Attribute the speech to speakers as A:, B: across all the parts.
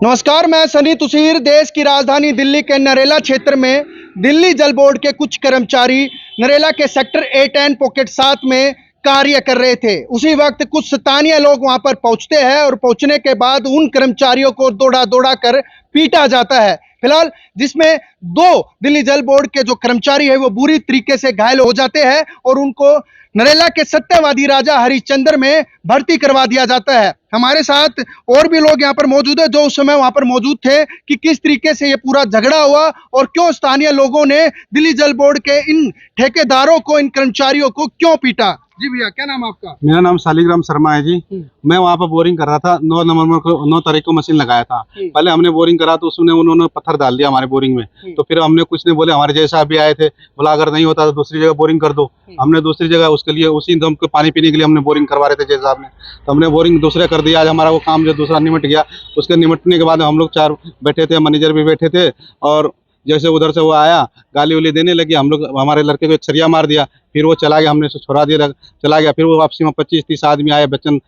A: नमस्कार, मैं सनी तुसीर। देश की राजधानी दिल्ली के नरेला क्षेत्र में दिल्ली जल बोर्ड के कुछ कर्मचारी नरेला के सेक्टर 8N पॉकेट 7 में कार्य कर रहे थे। उसी वक्त कुछ स्थानीय लोग वहां पर पहुंचते हैं और पहुंचने के बाद उन कर्मचारियों को दौड़ा दौड़ा कर पीटा जाता है। फिलहाल जिसमें 2 दिल्ली जल बोर्ड के जो कर्मचारी है वो बुरी तरीके से घायल हो जाते हैं और उनको नरेला के सत्यवादी राजा हरिश्चंद्र में भर्ती करवा दिया जाता है। हमारे साथ और भी लोग यहाँ पर मौजूद है जो उस समय वहां पर मौजूद थे कि किस तरीके से ये पूरा झगड़ा हुआ और क्यों स्थानीय लोगों ने दिल्ली जल बोर्ड के इन ठेकेदारों को, इन कर्मचारियों को क्यों पीटा। जी भैया, क्या नाम आपका?
B: मेरा नाम शालिग्राम शर्मा है जी। मैं वहाँ पर बोरिंग कर रहा था। 9 तारीख को मशीन लगाया था। पहले हमने बोरिंग करा तो उसमें उन्होंने पत्थर डाल दिया हमारे बोरिंग में। तो फिर हमने कुछ नहीं बोले, हमारे जैसा अभी आए थे, बोला अगर नहीं होता तो दूसरी जगह बोरिंग कर दो। हमने दूसरी जगह उसके लिए उसी दम के पानी पीने के लिए हमने बोरिंग करवा रहे थे जैसा आपने, तो हमने बोरिंग दूसरे कर दिया। आज हमारा वो काम जो दूसरा निमट गया। उसके निमटने के बाद हम लोग 4 बैठे थे, मैनेजर भी बैठे थे, और जैसे उधर से वो आया गाली उली देने लगी। हम लोग, हमारे लड़के को एक सरिया मार दिया, फिर वो चला गया, हमने उसे छोड़ा दिया, चला गया। फिर वो वापसी में 25-30 आदमी आए, बच्चन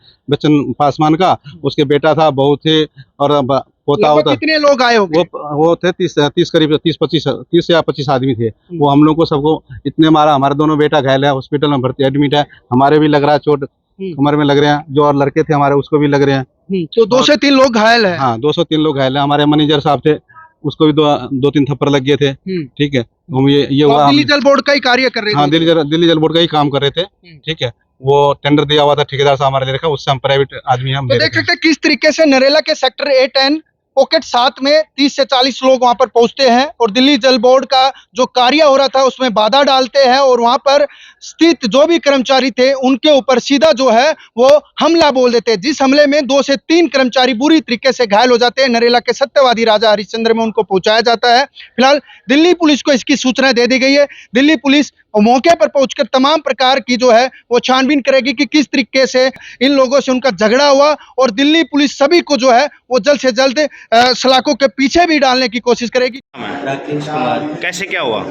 B: पासवान का, उसके बेटा था, बहू थे और पोता होता।
A: कितने लोग आए होंगे?
B: वो थे 30 करीब 30 या 25 आदमी थे। वो हम लोग को सबको इतने मारा। हमारे दोनों बेटा घायल है, हॉस्पिटल में भर्ती एडमिट है। हमारे भी लग रहा है चोट, कमर में लग रहे हैं। जो और लड़के थे हमारे उसको भी लग रहे हैं।
A: तो 2 से 3 लोग घायल है।
B: हाँ, 2 से 3 लोग घायल है। हमारे मैनेजर साहब थे, उसको भी 2-3 थप्पड़ लग गए थे। ठीक है, हम ये हुआ।
A: दिल्ली जल बोर्ड का ही कार्य कर रहे थे?
B: हाँ, दिल्ली जल बोर्ड का ही काम कर रहे थे। ठीक है, वो टेंडर दिया हुआ था, ठेकेदार साहब हमारे ले रखा, उससे हम प्राइवेट आदमी हम
A: तो देख सकते हैं किस तरीके से नरेला के सेक्टर 8N पॉकेट 7 में 30 से 40 लोग वहां पर पहुंचते हैं और दिल्ली जल बोर्ड का जो कार्य हो रहा था उसमें बाधा डालते हैं और वहां पर स्थित जो भी कर्मचारी थे उनके ऊपर सीधा जो है वो हमला बोल देते हैं, जिस हमले में 2 से 3 कर्मचारी बुरी तरीके से घायल हो जाते हैं। नरेला के सत्यवादी राजा हरिश्चंद्र में उनको पहुंचाया जाता है। फिलहाल दिल्ली पुलिस को इसकी सूचना दे दी गई है। दिल्ली पुलिस मौके पर पहुंचकर तमाम प्रकार की जो है वो छानबीन करेगी कि किस तरीके से इन लोगों से उनका झगड़ा हुआ, और दिल्ली पुलिस सभी को जो है वो जल्द से जल्द सलाखों के पीछे भी डालने की कोशिश करेगी।
C: राकेश कुमार।
D: कैसे क्या हुआ?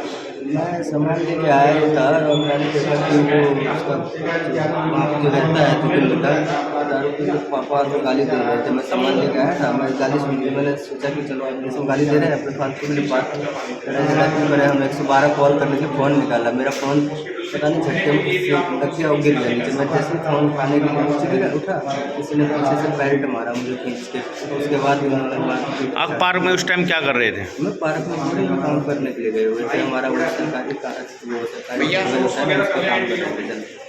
C: मैं सामान लेके आया था और मैंने देखा कि वो उसका वहाँ जो रहता है चिकन बेटा दारू पी के पापा को गाली दे रहे थे। मैं सामान लेके आया था, मैं गाली सुन ली। मैंने सोचा कि चलो अब इसको गाली दे रहे हैं, अपने फालतू के लिए बात करें। हम 112 कॉल करने के फ़ोन निकाला। मेरा फ़ोन पता नहीं झटके में किससे लग गया और गिर गया नीचे। मैं जैसे फ़ोन उठाने के लिए नीचे गिरा, उठा, किसी ने पीछे से पैंट मारा मुझे खींच के। उसके बाद उन्होंने बात की।
D: आप पार्क में उस टाइम क्या कर रहे थे?
C: मैं पार्क में बोरिंग का काम करने के लिए गए हुए थे। हमारा वो सरकारी काम कर रहे थे जल्दी।